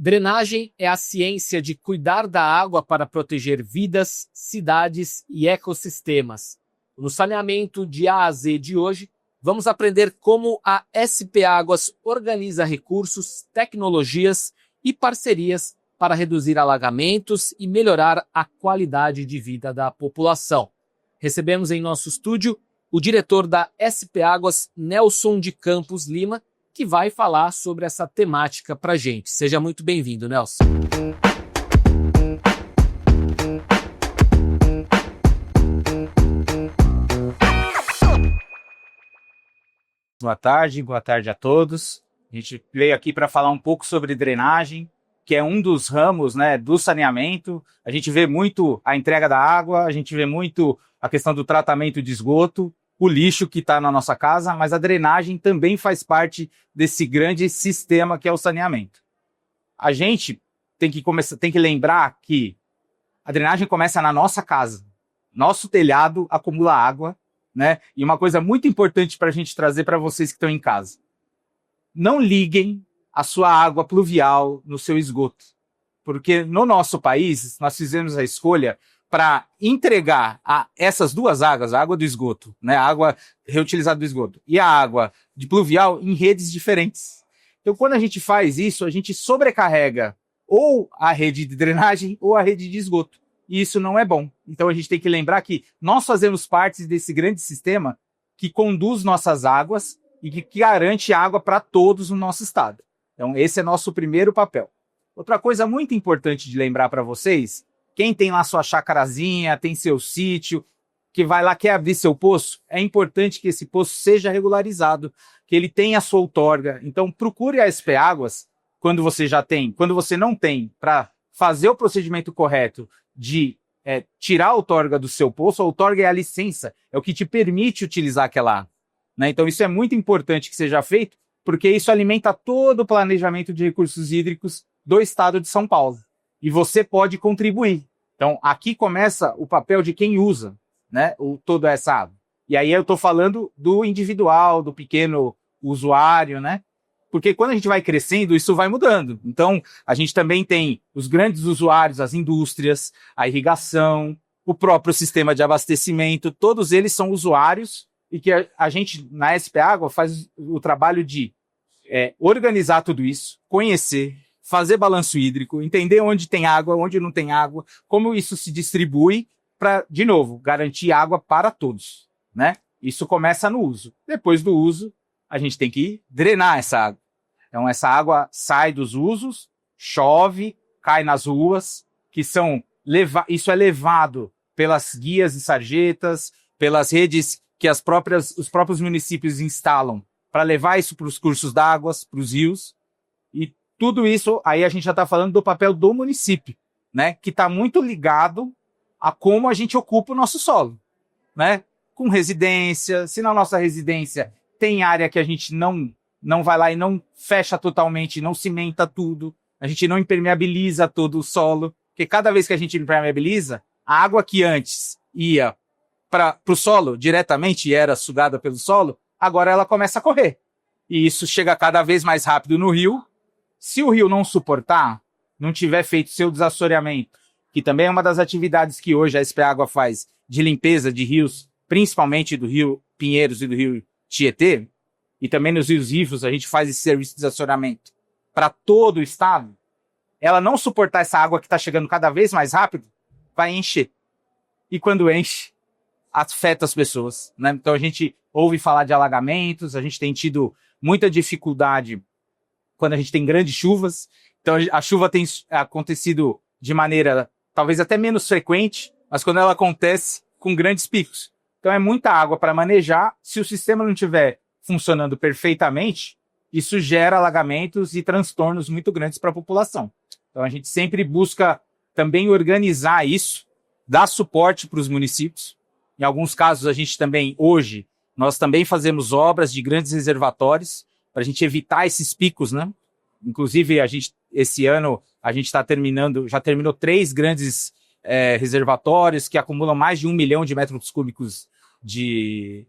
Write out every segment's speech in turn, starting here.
Drenagem é a ciência de cuidar da água para proteger vidas, cidades e ecossistemas. No saneamento de A a Z de hoje, vamos aprender como a SP Águas organiza recursos, tecnologias e parcerias para reduzir alagamentos e melhorar a qualidade de vida da população. Recebemos em nosso estúdio o diretor da SP Águas, Nelson de Campos Lima, que vai falar sobre essa temática para a gente. Seja muito bem-vindo, Nelson. Boa tarde a todos. A gente veio aqui para falar um pouco sobre drenagem, que é um dos ramos, né, do saneamento. A gente vê muito a entrega da água, a gente vê muito a questão do tratamento de esgoto, o lixo que está na nossa casa, mas a drenagem também faz parte desse grande sistema que é o saneamento. A gente tem que lembrar que a drenagem começa na nossa casa. Nosso telhado acumula água, né? E uma coisa muito importante para a gente trazer para vocês que estão em casa. Não liguem a sua água pluvial no seu esgoto. Porque no nosso país, nós fizemos a escolha para entregar essas duas águas, a água do esgoto, né, a água reutilizada do esgoto e a água de pluvial em redes diferentes. Então, quando a gente faz isso, a gente sobrecarrega ou a rede de drenagem ou a rede de esgoto. E isso não é bom. Então, a gente tem que lembrar que nós fazemos parte desse grande sistema que conduz nossas águas e que garante água para todos no nosso estado. Então, esse é nosso primeiro papel. Outra coisa muito importante de lembrar para vocês, quem tem lá sua chacarazinha, tem seu sítio, que vai lá, quer abrir seu poço, é importante que esse poço seja regularizado, que ele tenha a sua outorga. Então, procure a SP Águas quando você não tem, para fazer o procedimento correto de tirar a outorga do seu poço. A outorga é a licença, é o que te permite utilizar aquela água, né? Então, isso é muito importante que seja feito, porque isso alimenta todo o planejamento de recursos hídricos do estado de São Paulo. E você pode contribuir. Então, aqui começa o papel de quem usa, né, toda essa água. E aí eu estou falando do individual, do pequeno usuário, né? Porque quando a gente vai crescendo, isso vai mudando. Então, a gente também tem os grandes usuários, as indústrias, a irrigação, o próprio sistema de abastecimento, todos eles são usuários e que a gente, na SP Água, faz o trabalho de organizar tudo isso, conhecer, fazer balanço hídrico, entender onde tem água, onde não tem água, como isso se distribui para, de novo, garantir água para todos, né? Isso começa no uso. Depois do uso, a gente tem que drenar essa água. Então, essa água sai dos usos, chove, cai nas ruas, isso é levado pelas guias e sarjetas, pelas redes que os próprios municípios instalam para levar isso para os cursos d'água, para os rios. E tudo isso, aí a gente já está falando do papel do município, né? Que está muito ligado a como a gente ocupa o nosso solo, né? Com residência, se na nossa residência tem área que a gente não vai lá e não fecha totalmente, não cimenta tudo, a gente não impermeabiliza todo o solo, porque cada vez que a gente impermeabiliza, a água que antes ia para o solo diretamente e era sugada pelo solo, agora ela começa a correr. E isso chega cada vez mais rápido no rio. Se o rio não suportar, não tiver feito seu desassoreamento, que também é uma das atividades que hoje a SP Água faz de limpeza de rios, principalmente do rio Pinheiros e do rio Tietê, e também nos rios vivos a gente faz esse serviço de desassoreamento para todo o estado, ela não suportar essa água que está chegando cada vez mais rápido, vai encher. E quando enche, afeta as pessoas, né? Então a gente ouve falar de alagamentos, a gente tem tido muita dificuldade quando a gente tem grandes chuvas. Então a chuva tem acontecido de maneira talvez até menos frequente, mas quando ela acontece com grandes picos. Então é muita água para manejar. Se o sistema não estiver funcionando perfeitamente, isso gera alagamentos e transtornos muito grandes para a população. Então a gente sempre busca também organizar isso, dar suporte para os municípios. Em alguns casos a gente também, hoje, nós também fazemos obras de grandes reservatórios para a gente evitar esses picos, né? Inclusive, esse ano, a gente já terminou 3 grandes reservatórios que acumulam mais de 1 milhão de metros cúbicos de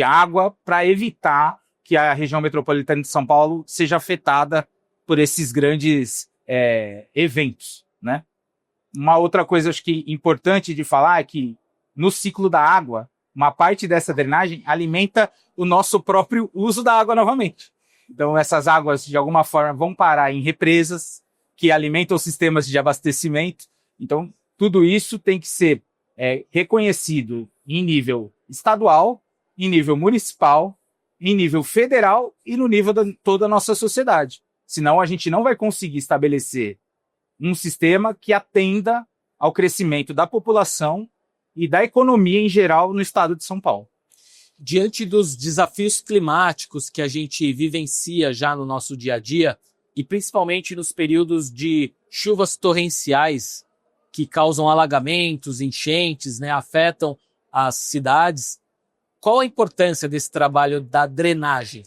água para evitar que a região metropolitana de São Paulo seja afetada por esses grandes eventos, né? Uma outra coisa acho que importante de falar é que no ciclo da água, uma parte dessa drenagem alimenta o nosso próprio uso da água novamente. Então essas águas de alguma forma vão parar em represas que alimentam os sistemas de abastecimento. Então tudo isso tem que ser reconhecido em nível estadual, em nível municipal, em nível federal e no nível de toda a nossa sociedade. Senão a gente não vai conseguir estabelecer um sistema que atenda ao crescimento da população e da economia em geral no estado de São Paulo. Diante dos desafios climáticos que a gente vivencia já no nosso dia a dia, e principalmente nos períodos de chuvas torrenciais que causam alagamentos, enchentes, né, afetam as cidades, qual a importância desse trabalho da drenagem?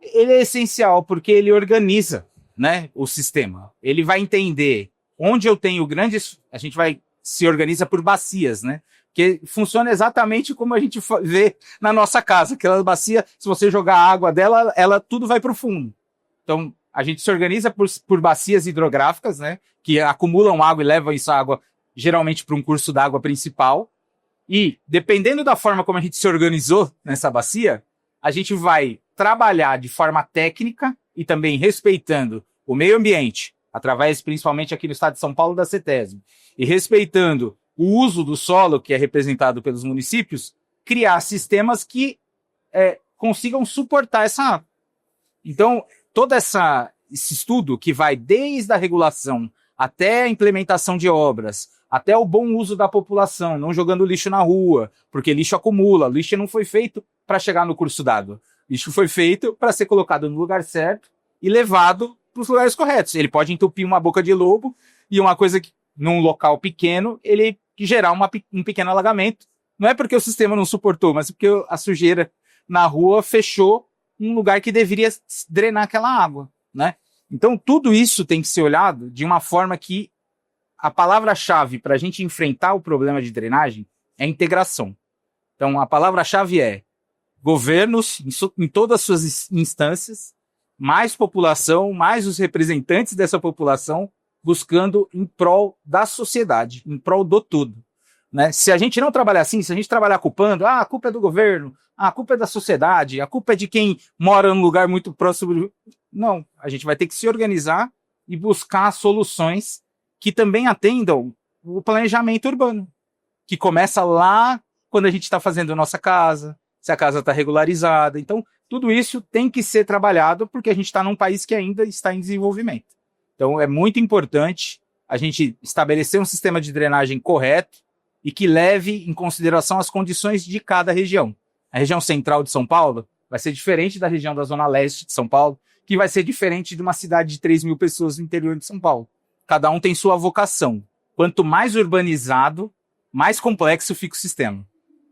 Ele é essencial porque ele organiza, né, o sistema. Ele vai entender onde eu tenho grandes... A gente se organiza por bacias, né? Que funciona exatamente como a gente vê na nossa casa. Aquela bacia, se você jogar a água dela, ela tudo vai para o fundo. Então, a gente se organiza por bacias hidrográficas, né? Que acumulam água e levam essa água geralmente para um curso d'água principal. E, dependendo da forma como a gente se organizou nessa bacia, a gente vai trabalhar de forma técnica e também respeitando o meio ambiente, através, principalmente aqui no estado de São Paulo, da CETESB, e respeitando o uso do solo, que é representado pelos municípios, criar sistemas que consigam suportar essa água. Então, todo esse estudo que vai desde a regulação até a implementação de obras, até o bom uso da população, não jogando lixo na rua, porque lixo acumula, lixo não foi feito para chegar no curso d'água. Lixo foi feito para ser colocado no lugar certo e levado para os lugares corretos. Ele pode entupir uma boca de lobo e uma coisa que, num local pequeno, ele gerar um pequeno alagamento. Não é porque o sistema não suportou, mas porque a sujeira na rua fechou um lugar que deveria drenar aquela água, né? Então, tudo isso tem que ser olhado de uma forma que a palavra-chave para a gente enfrentar o problema de drenagem é integração. Então, a palavra-chave é governos, em todas as suas instâncias, mais população, mais os representantes dessa população, buscando em prol da sociedade, em prol do todo. Né? Se a gente não trabalhar assim, se a gente trabalhar culpando, a culpa é do governo, a culpa é da sociedade, a culpa é de quem mora num lugar muito próximo... Não, a gente vai ter que se organizar e buscar soluções que também atendam o planejamento urbano, que começa lá quando a gente está fazendo a nossa casa, se a casa está regularizada. Então, tudo isso tem que ser trabalhado porque a gente está num país que ainda está em desenvolvimento. Então, é muito importante a gente estabelecer um sistema de drenagem correto e que leve em consideração as condições de cada região. A região central de São Paulo vai ser diferente da região da zona leste de São Paulo, que vai ser diferente de uma cidade de 3 mil pessoas no interior de São Paulo. Cada um tem sua vocação. Quanto mais urbanizado, mais complexo fica o sistema.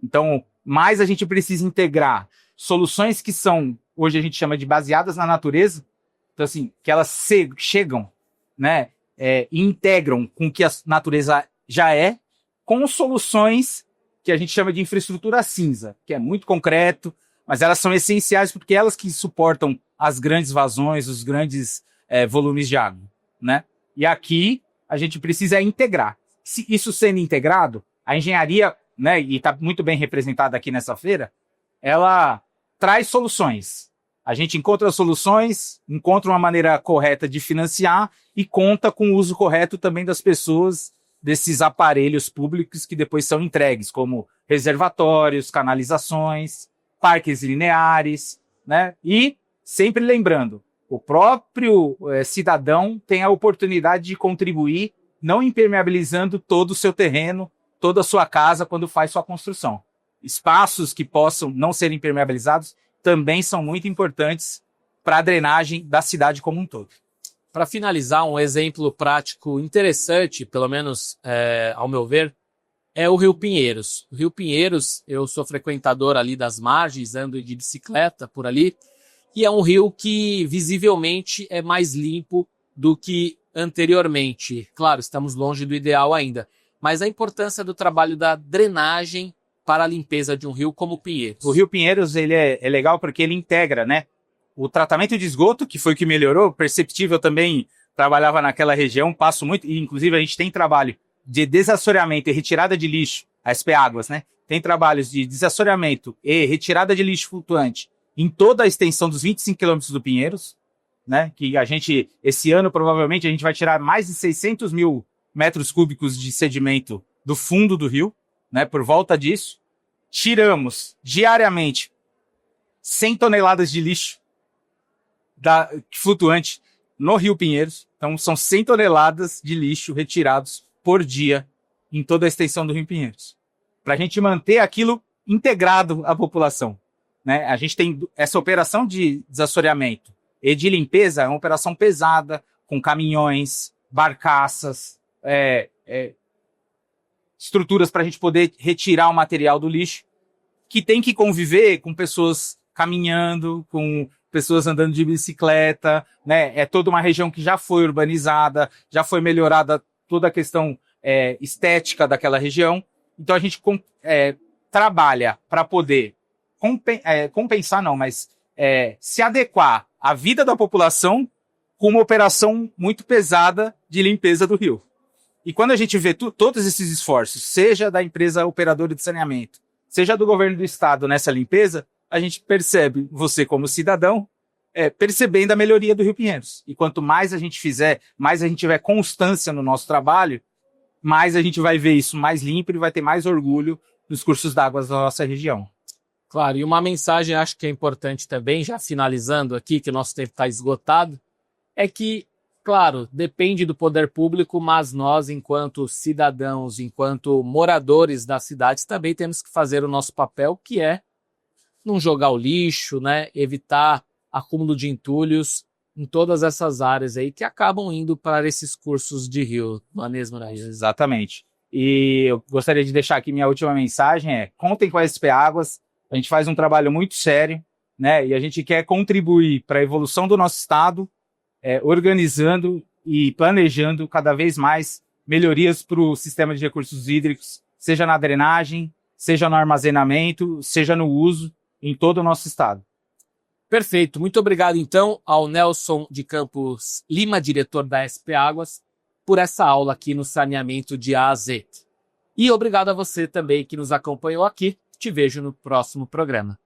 Então, mais a gente precisa integrar soluções que são, hoje a gente chama de baseadas na natureza, então assim, que elas chegam, né, e integram com o que a natureza já é, com soluções que a gente chama de infraestrutura cinza, que é muito concreto, mas elas são essenciais porque elas que suportam as grandes vazões, os grandes volumes de água, né? E aqui a gente precisa integrar. Se isso sendo integrado, a engenharia, né, e está muito bem representada aqui nessa feira, ela traz soluções. A gente encontra soluções, encontra uma maneira correta de financiar e conta com o uso correto também das pessoas, desses aparelhos públicos que depois são entregues, como reservatórios, canalizações, parques lineares, né? E sempre lembrando, o próprio cidadão tem a oportunidade de contribuir, não impermeabilizando todo o seu terreno, toda a sua casa quando faz sua construção. Espaços que possam não ser impermeabilizados também são muito importantes para a drenagem da cidade como um todo. Para finalizar, um exemplo prático interessante, pelo menos ao meu ver, é o Rio Pinheiros. O Rio Pinheiros, eu sou frequentador ali das margens, ando de bicicleta por ali, e é um rio que visivelmente é mais limpo do que anteriormente. Claro, estamos longe do ideal ainda, mas a importância do trabalho da drenagem para a limpeza de um rio como o Pinheiros. O Rio Pinheiros ele é legal porque ele integra, né, o tratamento de esgoto, que foi o que melhorou, perceptível também trabalhava naquela região, passo muito, e inclusive a gente tem trabalho de desassoreamento e retirada de lixo, a SP Águas, né? Tem trabalhos de desassoreamento e retirada de lixo flutuante em toda a extensão dos 25 quilômetros do Pinheiros, né? Que a gente, esse ano, provavelmente, a gente vai tirar mais de 600 mil metros cúbicos de sedimento do fundo do rio, né? Por volta disso. Tiramos diariamente 100 toneladas de lixo flutuante no Rio Pinheiros. Então, são 100 toneladas de lixo retirados por dia em toda a extensão do Rio Pinheiros. Para a gente manter aquilo integrado à população, né? A gente tem essa operação de desassoreamento e de limpeza, é uma operação pesada, com caminhões, barcaças, estruturas para a gente poder retirar o material do lixo, que tem que conviver com pessoas caminhando, com pessoas andando de bicicleta, né? É toda uma região que já foi urbanizada, já foi melhorada toda a questão estética daquela região. Então a gente trabalha para poder compensar, não, mas se adequar à vida da população com uma operação muito pesada de limpeza do rio. E quando a gente vê todos esses esforços, seja da empresa operadora de saneamento, seja do governo do estado nessa limpeza, a gente percebe, você como cidadão, percebendo a melhoria do Rio Pinheiros. E quanto mais a gente fizer, mais a gente tiver constância no nosso trabalho, mais a gente vai ver isso mais limpo e vai ter mais orgulho nos cursos d'água da nossa região. Claro, e uma mensagem acho que é importante também, já finalizando aqui, que o nosso tempo está esgotado, é que, claro, depende do poder público, mas nós, enquanto cidadãos, enquanto moradores das cidades, também temos que fazer o nosso papel, que é não jogar o lixo, né? Evitar acúmulo de entulhos em todas essas áreas aí que acabam indo para esses cursos de rio, não é mesmo, Raí? Exatamente. E eu gostaria de deixar aqui minha última mensagem contem com a SP Águas, a gente faz um trabalho muito sério, né? E a gente quer contribuir para a evolução do nosso estado, organizando e planejando cada vez mais melhorias para o sistema de recursos hídricos, seja na drenagem, seja no armazenamento, seja no uso em todo o nosso estado. Perfeito. Muito obrigado, então, ao Nelson de Campos Lima, diretor da SP Águas, por essa aula aqui no saneamento de A a Z. E obrigado a você também que nos acompanhou aqui. Te vejo no próximo programa.